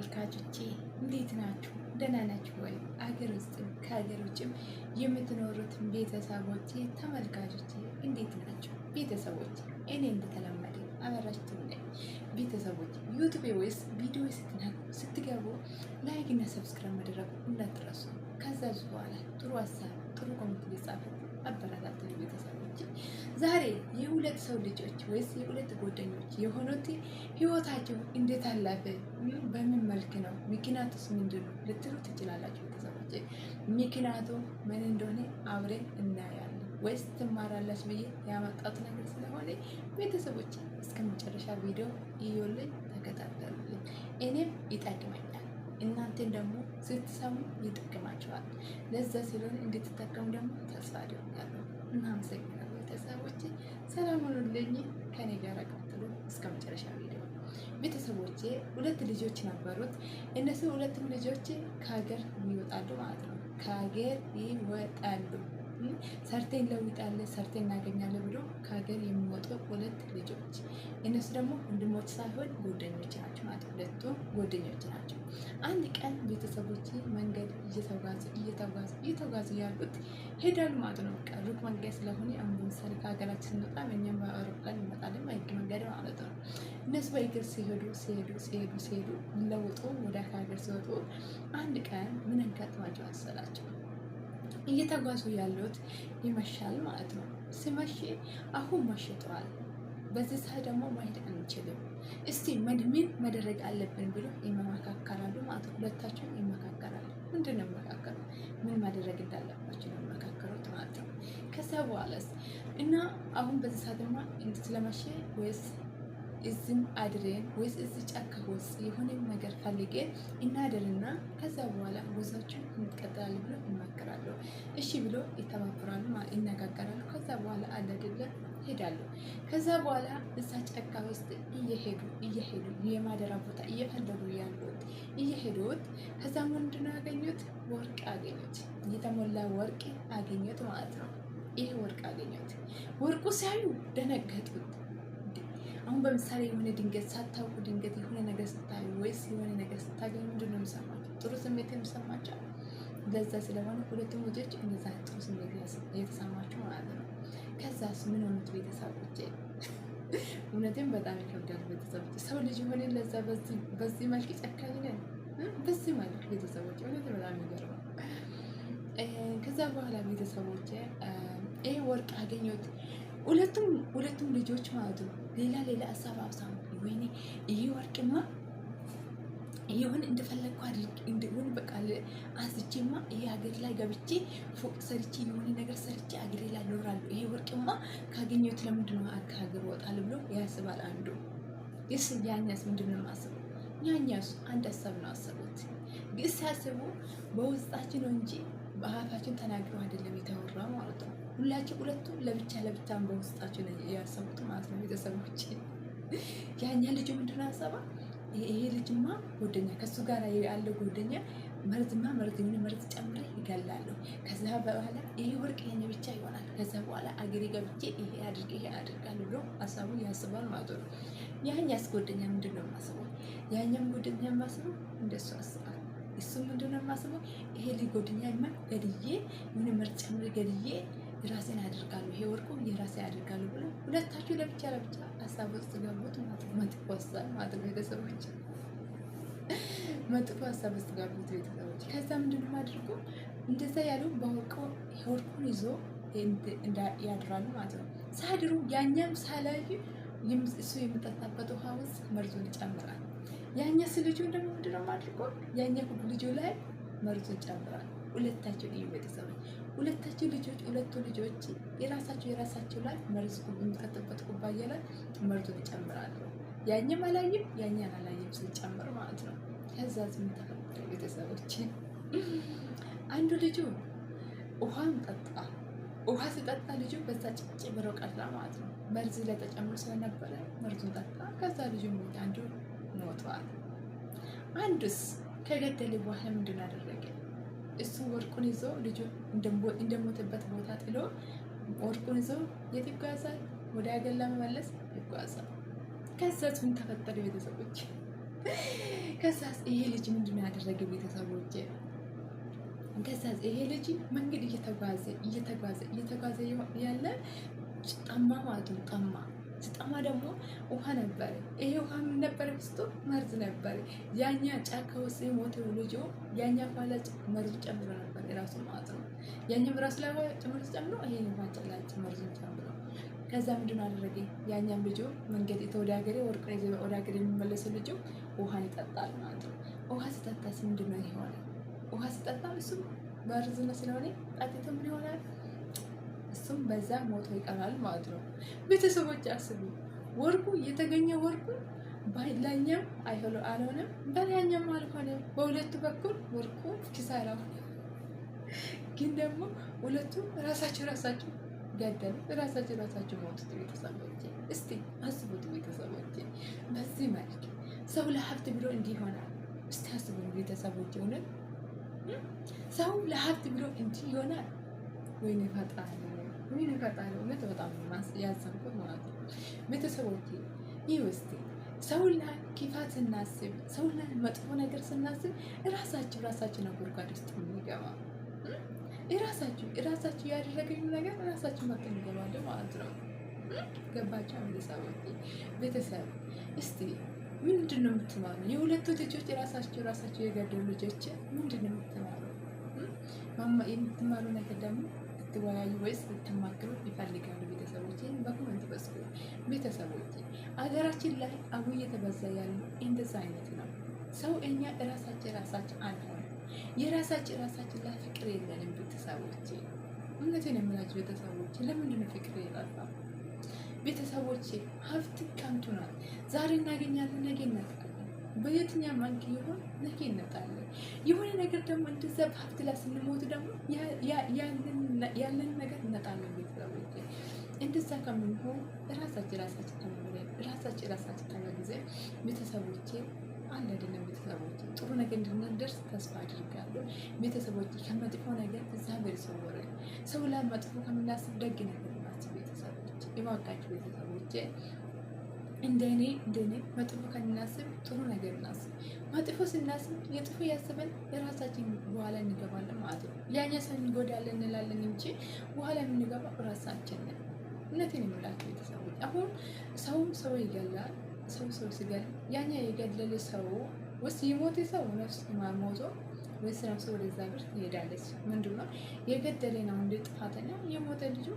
ተመልካቾቼ እንዴት ናችሁ? ደህና ናችሁ ወይ? አገር ውስጥም ከሀገር ውጭም የምትኖሩት ቤተሰቦቼ ተመልካቾቼ እንዴት ናችሁ? ቤተሰቦች እኔ እንደተለመደ አበራችሁ ነኝ። ቤተሰቦች ዩቲዩብ ወይስ ቪዲዮ ስትገቡ ላይክ እና ሰብስክራይብ ማድረግ እንዳትረሱ። ከዛ በኋላ ጥሩ ሀሳብ ጥሩ ኮሜንት ሊጻፉ አበረታቱ። ቤተሰቦች ዛሬ የሁለት ሰው ልጆች ወይስ የሁለት ጓደኞች የሆኑት ህይወታቸው እንዴት አለፈ፣ በምን መልክ ነው፣ ምክንያቱስ ምንድን ነው ልትሉ ትችላላችሁ። ቤተሰቦች ምክንያቱ ምን እንደሆነ አብረን እናያለን። ወይስ ትማራላችሁ ብዬ ያመጣት ነገር ስለሆነ ቤተሰቦች እስከ መጨረሻ ቪዲዮ እዩልኝ፣ ተከታተሉልኝ። እኔም ይጠቅመኛል፣ እናንተን ደግሞ ስትሰሙ ይጠቅማቸዋል። ለዛ ስለሆነ እንድትጠቀሙ ደግሞ ተስፋ አደርጋለሁ። እናመሰግናለሁ። ቤተሰቦች ሰላም ሁኑልኝ፣ ከኔ ጋር ቀጥሉ እስከ መጨረሻ ቪዲዮ። ቤተሰቦቼ ሁለት ልጆች ነበሩት። እነሱ ሁለቱም ልጆች ከሀገር ይወጣሉ ማለት ነው። ከሀገር ይወጣሉ። ሰርተን እንለውጣለን፣ ሰርተን እናገኛለን ብሎ ከሀገር የሚወጡ ሁለት ልጆች። እነሱ ደግሞ ወንድሞች ሳይሆን ጓደኞች ናቸው ማለት ነው። ሁለቱም ጓደኞች ናቸው። አንድ ቀን ቤተሰቦች መንገድ እየተጓዙ ያሉት ሄዳሉ ማለት ነው። ሩቅ መንገድ ስለሆነ አሁን ለምሳሌ ከሀገራችን ስንወጣ እኛም በአውሮፕላን እንመጣለን፣ በህግ መንገድ ማለት ነው። እነሱ በእግር ሲሄዱ ለውጡ ወደ ሀገር ሲወጡ አንድ ቀን ምን እንገጥማቸው መሰላቸው? እየተጓዙ ያሉት ይመሻል ማለት ነው። ሲመሽ አሁን መሽቷል፣ በዚህ ሰዓት ደግሞ መሄድ አንችልም፣ እስቲ ምን መደረግ አለብን ብሎ ይመካከራሉ ማለት ነው። ሁለታቸው ይመካከራሉ። ምንድን ነው የሚመካከሩ? ምን ማድረግ እንዳለባቸው ነው የሚመካከሩት ማለት ነው። ከዛ በኋላስ እና አሁን በዚህ ሰዓትማ ስለመሸ ወይስ እዚህም አድሬን ወይስ እዚህ ጫካ ውስጥ የሆነ ነገር ፈልገን እናድርና ከዛ በኋላ ጉዟቸውን እንቀጥላለን ብሎ ይመክራሉ። እሺ ብሎ ይተባበራሉ፣ ይነጋገራሉ። ከዛ በኋላ አለድለ ሄዳሉ። ከዛ በኋላ እዛ ጫካ ውስጥ እየሄዱ የማደራ ቦታ እየፈለጉ ያሉት እየሄዱት ከዛ ምንድነው ያገኙት? ወርቅ አገኙት። የተሞላ ወርቅ አገኙት ማለት ነው። ይሄ ወርቅ አገኙት። ወርቁ ሲያዩ ደነገጡት። አሁን በምሳሌ የሆነ ድንገት ሳታውቁ ድንገት የሆነ ነገር ስታዩ ወይስ የሆነ ነገር ስታገኙ ምንድን ነው የሚሰማቸው? ጥሩ ስሜት የሚሰማቸው። ለዛ ስለሆነ ሁለቱም ልጆች እነዛ ጥሩ ስሜት የተሰማቸው ማለት ነው። ከዛስ ምን ሆኑት? ቤተሰቦች እውነትም በጣም ይከብዳል። ቤተሰቦች ሰው ልጅ ሆነ ለዛ በዚህ መልክ ጨካኝ ነን፣ በዚህ መልክ ቤተሰቦች እውነት በጣም ይገርማል። ከዛ በኋላ ቤተሰቦች ይሄ ወርቅ አገኘሁት። ሁለቱም ልጆች ማለት ነው ሌላ ሀሳብ አብሳሙ። ወይኔ ይሄ ወርቅማ ይሁን እንደፈለግኩ አድርግ እንደሆነ በቃ አንስቼማ ይሄ ሀገር ላይ ገብቼ ፎቅ ሰርቼ የሆነ ነገር ሰርቼ ሀገሬ ላይ እኖራለሁ። ይሄ ወርቅማ ካገኘሁት ለምንድን ነው ከሀገር እወጣለሁ ብሎ ያስባል አንዱ። ያኛስ ምንድን ነው የማስበው? ያኛስ አንድ ሀሳብ ነው አሰቡት። ግን ሲያስቡ በውስጣችን ነው እንጂ በአፋችን ተናግረው አይደለም የተወራው ማለት ነው። ሁለቱም ለብቻ በውስጣቸው ያሰቡት ማለት ነው። ቤተሰቦች ያኛ ልጁ ምንድነው ያሰባ? ይሄ ልጅማ ጓደኛ ከሱ ጋር ያለው ጓደኛ መርዝ ጨምሬ ይገላለሁ። ከዛ በኋላ ይሄ ወርቅ የኔ ብቻ ይሆናል። ከዛ በኋላ አገሬ ገብቼ ይሄ አድርጋለሁ ብሎ ሀሳቡ ያስባል ማለት ነው። ያኛስ ጓደኛ ምንድነው የማስበው? ያኛም ጓደኛ የማስበው እንደሱ አስባል። እሱ ምንድነው የማስበው? ይሄ ልጅ ጓደኛ ገድዬ የሆነ መርዝ ጨምሬ ገድዬ የራሴን አድርጋለሁ፣ ይሄ ወርቁ የራሴ አድርጋለሁ ብሎ ሁለታችሁ ለብቻ ሀሳብ ውስጥ ገቡት ማለት ነው። መጥፎ ሀሳብ ማለት ነው። ቤተሰቦች መጥፎ ሀሳብ ውስጥ ገቡት ቤተሰቦች። ከዛ ምንድነው አድርጎ እንደዛ ያሉ ወርቁን ይዞ ያድራሉ ማለት ነው። ሳድሩ ያኛም ሳላዩ እሱ የምጠጣበት ውሃ ውስጥ መርዙን ይጨምራል። ያኛስ ልጁ ደግሞ ምንድነው አድርጎ ያኛ ልጁ ላይ መርዙን ይጨምራል። ሁለታቸው ቤተሰቦች ሁለቱ ልጆች የራሳቸው ላይ መርዝ የሚጠጡበት ኩባያ ላይ መርዙን ይጨምራሉ። ያኛም አላየም ያኛን አላየም ሲጨምር ማለት ነው። ከዛ ዝም ተፈጠረ ቤተሰቦች። አንዱ ልጁ ውሃን ጠጣ። ውሃ ሲጠጣ ልጁ በዛ ጭጭ ብሎ ቀራ ማለት ነው። መርዝ ላይ ተጨምሮ ስለነበረ መርዙን ጠጣ። ከዛ ልጁ አንዱ ሞቷል። አንዱስ ከገደለ በኋላ ምንድን አደረገ? እሱ ወርቁን ይዞ ልጁ እንደሞተበት ቦታ ጥሎ ወርቁን ይዞ የት ይጓዛል? ወደ ሀገር ለመመለስ ይጓዛል። ከዛ ምን ተፈጠረ ቤተሰቦች? ከዛስ ይሄ ልጅ ምንድን ነው ያደረገ ቤተሰቦቼ? ከዛስ ይሄ ልጅ መንገድ እየተጓዘ ያለ ጠማ ማለት ነው። ስጠማ ደግሞ ውሃ ነበረ። ይሄ ውሃ ምን ነበረ? ውስጡ መርዝ ነበረ። ያኛ ጫካ ውስጥ የሞተው ልጁ ያኛ ፋላጭ መርዙ ጨምሮ ነበር የራሱ ማለት ነው። ያኛም ራሱ ላይ ጨምሮ ጨምሮ ይሄ ውሃ ጨላጭ መርዙን ጨምሮ ከዛ ምንድን አደረገ? ያኛም ልጁ መንገድ ወደ ሀገሬ ወርቅ ወደ ሀገሬ የሚመለሰው ልጁ ውሃን ይጠጣል ማለት ነው። ውሃ ሲጠጣስ ምንድን ነው ይሆናል? ውሃ ሲጠጣ እሱም መርዝ ነው ስለሆነ ጠጥቶ ምን ይሆናል? እሱም በዛ ሞቶ ይቀራል ማለት ነው። ቤተሰቦች አስቡ። ወርቁ የተገኘ ወርቁ በላይኛም አልሆነም፣ በላይኛም አልሆነም። በሁለቱ በኩል ወርቁ ኪሳራ ሆነ። ግን ደግሞ ሁለቱም ራሳቸው ገደሉ፣ ራሳቸው ሞቱት። ቤተሰቦች እስቲ አስቡት ቤተሰቦች። በዚህ መልክ ሰው ለሀብት ብሎ እንዲህ ይሆናል። እስቲ አስቡ ቤተሰቦች። እውነት ሰው ለሀብት ብሎ እንዲህ ይሆናል? ወይኔ ፈጣሪ እውነት በጣም ያዘንኩት ማለት ነው። ቤተሰቦች ይህ ውስጥ ሰው ላይ ክፋት ስናስብ፣ ሰው ላይ መጥፎ ነገር ስናስብ ራሳችን ጉድጓድ ውስጥ የሚገባ ራሳችሁ ያደረገኝ ነገር ራሳችሁ መጥ እንገባለ ማለት ነው። ገባቸው ቤተሰብ እስቲ ምንድን ነው የምትማሩ? የሁለቱ ልጆች ራሳቸው የገደሉ ልጆች ምንድን ነው የምትማሩ? የምትማሩ ነገር ደግሞ ልትወያዩ ወይስ ልትማክሩ ይፈልጋሉ? ቤተሰቦች በኮመንት በስኩ። ቤተሰቦች አገራችን ላይ አሁን እየተበዛ ያሉ እንደዛ አይነት ነው። ሰው እኛ ራሳችን አንሆን፣ የራሳችን ላይ ፍቅር የለንም። ቤተሰቦች እውነቴን የምላችሁ ቤተሰቦች፣ ለምንድን ነው ፍቅር የጠፋ? ቤተሰቦች ሀብት ከንቱ ናት። ዛሬ እናገኛለን፣ ነገ እናጣለን። በየትኛው መልክ ይሆን ነገ እናጣለን። የሆነ ነገር ደግሞ እንደዛ በሀብት ላይ ስንሞት ደግሞ ያለን ነገር እናጣለን። ቤተሰቦች እንደዛ ከምንሆን ራሳችን ተመምረን ራሳችን ተመግዘ ቤተሰቦች አንድ አይደለም። ቤተሰቦች ጥሩ ነገር እንድንደርስ ተስፋ አድርጋለሁ። ቤተሰቦች ከመጥፎ ነገር እግዚአብሔር ይሰውረን። ሰው ላይ መጥፎ ከምናስብ ደግ ነገር እናስብ። ቤተሰቦች እባካችሁ ቤተሰቦች እንደኔ መጥፎ ከምናስብ ጥሩ ነገር እናስብ። መጥፎ ስናስብ የጥፎ ያስበን የራሳችን በኋላ እንገባለን ማለት ነው። ያኛ ሰው እንጎዳለን እንላለን እንጂ በኋላ የምንገባው ራሳችን ነን። እውነቴን የምላችሁ ቤተሰቦች አሁን ሰው ይገላል። ሰው ሲገል ያኛ የገደለ ሰው ውስጥ የሞተ ሰው ነፍስ ሞቶ ወይስ ነፍስ ወደዛ ብር ትሄዳለች። ምንድን ነው የገደለ ነው እንደ ጥፋተኛ? የሞተ ልጁ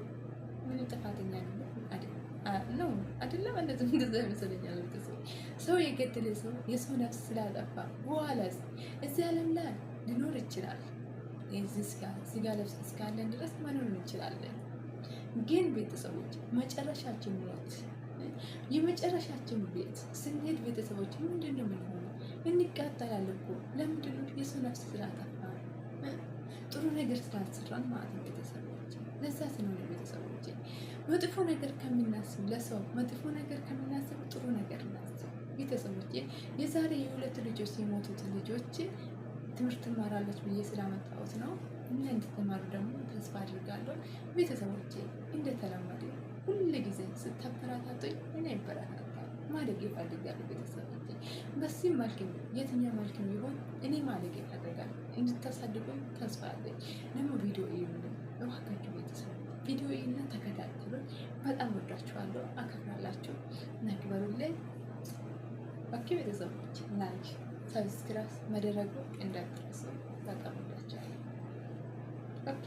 ምን ጥፋተኛ ነው አይደለም? እንደዛ ይመስለኛል። ሰው የገደለ ሰው የሰው ነፍስ ስላጠፋ በኋላ እዚህ ዓለም ላይ ሊኖር ይችላል። ስጋ ለብስ እስካለን ድረስ መኖር እንችላለን። ግን ቤተሰቦች መጨረሻችን ሞት፣ የመጨረሻችን ቤት ስንሄድ ቤተሰቦች ምንድን ነው የምንሆነው? እንቃጠላለን እኮ። ለምንድን ነው? የሰው ነፍስ ስላጠፋ ጥሩ ነገር ስላልሰራን ማለት ነው ቤተሰቦች። ለዛ ስለሆነ ቤተሰቦች መጥፎ ነገር ከምናስብ ለሰው መጥፎ ነገር ከምናስብ ጥሩ ነገር እናስብ። ቤተሰቦች የዛሬ የሁለት ልጆች የሞቱት ልጆች ትምህርት ትማራለች ብዬ ስላመጣሁት ነው። እና እንድትማሩ ደግሞ ተስፋ አድርጋለሁ። ቤተሰቦች እንደተለመደ ሁሉ ጊዜ ስታበረታቱኝ እኔ ይበረታታል ማደግ ይፈልጋሉ። ቤተሰቦች በዚህ መልክም የትኛው መልክም ቢሆን እኔ ማደግ ይፈልጋል። እንድታሳድጉኝ ተስፋ አለኝ። ደግሞ ቪዲዮ ይዩልኝ እባካችሁ ቤተሰብ፣ ቪዲዮ ይዩና ተከታተሉኝ። በጣም ወዳችኋለሁ፣ አከብራላችሁ። ነግበሩልኝ። ኦኬ ቤተሰቦች ላይክ ሰብስክራይብ መደረጉ እንዳትረሱ። በጣም ወዳችኋለሁ። ኦኬ